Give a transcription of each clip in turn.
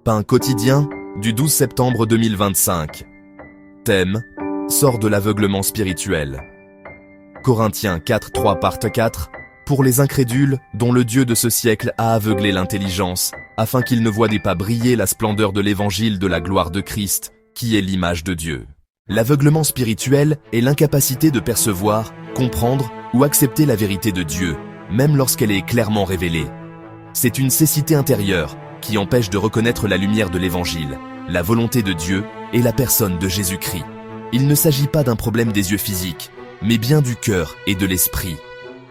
Pain quotidien du 12 septembre 2025. Thème: sort de l'aveuglement spirituel. Corinthiens 4:3 part 4. Pour les incrédules, dont le Dieu de ce siècle a aveuglé l'intelligence, afin qu'ils ne voient pas briller la splendeur de l'évangile de la gloire de Christ, qui est l'image de Dieu. L'aveuglement spirituel est l'incapacité de percevoir, comprendre ou accepter la vérité de Dieu, même lorsqu'elle est clairement révélée. C'est une cécité intérieure qui empêche de reconnaître la lumière de l'évangile, la volonté de Dieu et la personne de Jésus-Christ. Il ne s'agit pas d'un problème des yeux physiques, mais bien du cœur et de l'esprit.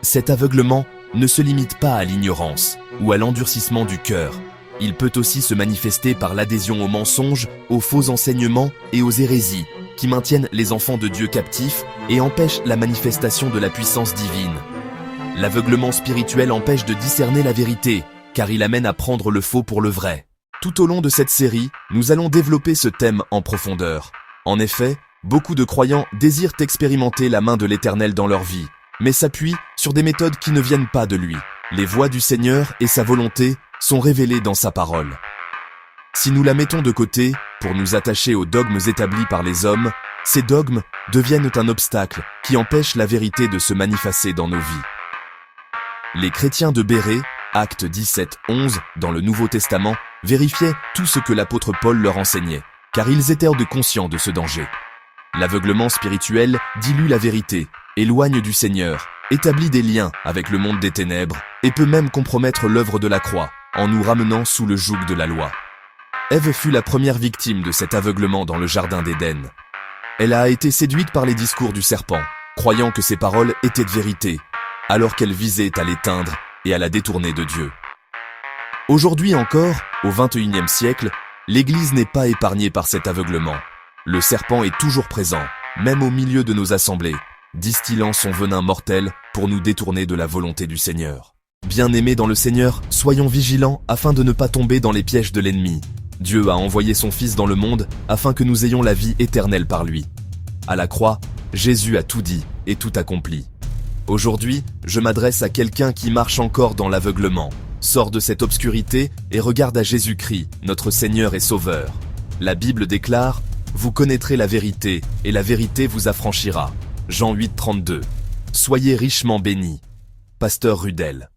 Cet aveuglement ne se limite pas à l'ignorance ou à l'endurcissement du cœur. Il peut aussi se manifester par l'adhésion aux mensonges, aux faux enseignements et aux hérésies qui maintiennent les enfants de Dieu captifs et empêchent la manifestation de la puissance divine. L'aveuglement spirituel empêche de discerner la vérité, car il amène à prendre le faux pour le vrai. Tout au long de cette série, nous allons développer ce thème en profondeur. En effet, beaucoup de croyants désirent expérimenter la main de l'Éternel dans leur vie, mais s'appuient sur des méthodes qui ne viennent pas de lui. Les voies du Seigneur et sa volonté sont révélées dans sa parole. Si nous la mettons de côté pour nous attacher aux dogmes établis par les hommes, ces dogmes deviennent un obstacle qui empêche la vérité de se manifester dans nos vies. Les chrétiens de Bérée, Actes 17:11, dans le Nouveau Testament, vérifiaient tout ce que l'apôtre Paul leur enseignait, car ils étaient conscients de ce danger. L'aveuglement spirituel dilue la vérité, éloigne du Seigneur, établit des liens avec le monde des ténèbres et peut même compromettre l'œuvre de la croix en nous ramenant sous le joug de la loi. Ève fut la première victime de cet aveuglement dans le jardin d'Éden. Elle a été séduite par les discours du serpent, croyant que ses paroles étaient de vérité, alors qu'elle visait à l'éteindre et à la détourner de Dieu. Aujourd'hui encore, au XXIe siècle, l'Église n'est pas épargnée par cet aveuglement. Le serpent est toujours présent, même au milieu de nos assemblées, distillant son venin mortel pour nous détourner de la volonté du Seigneur. Bien-aimés dans le Seigneur, soyons vigilants afin de ne pas tomber dans les pièges de l'ennemi. Dieu a envoyé son Fils dans le monde afin que nous ayons la vie éternelle par lui. À la croix, Jésus a tout dit et tout accompli. Aujourd'hui, je m'adresse à quelqu'un qui marche encore dans l'aveuglement. Sors de cette obscurité et regarde à Jésus-Christ, notre Seigneur et Sauveur. La Bible déclare: « Vous connaîtrez la vérité, et la vérité vous affranchira. » Jean 8:32. Soyez richement bénis. Pasteur Rudel.